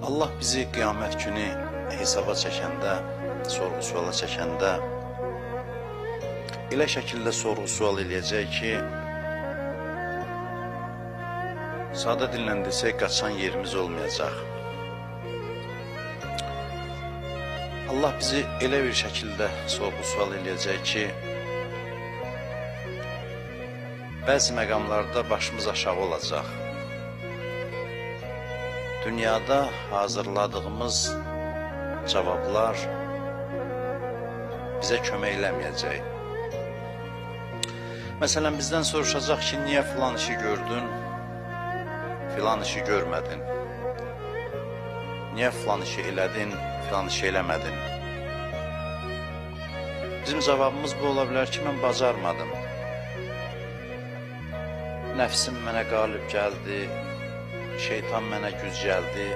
Allah bizi qiyamət günü hesaba çəkəndə, sorğu-suala çəkəndə elə şəkildə sorğu-sual eləyəcək ki, sadə dillə desək, qaçan yerimiz olmayacaq. Allah bizi elə bir şəkildə sorğu-sual eləyəcək ki, bəzi məqamlarda başımız aşağı olacaq. Dünyada hazırladığımız cavablar bizə kömək eləməyəcək. Məsələn, bizdən soruşacaq ki, niyə filan işi gördün, filan işi görmədin? Niyə filan işi elədin, filan işi eləmədin? Bizim cavabımız bu ola bilər ki, mən bacarmadım. Nəfsim mənə qalib gəldi, şeytan mənə güc gəldi.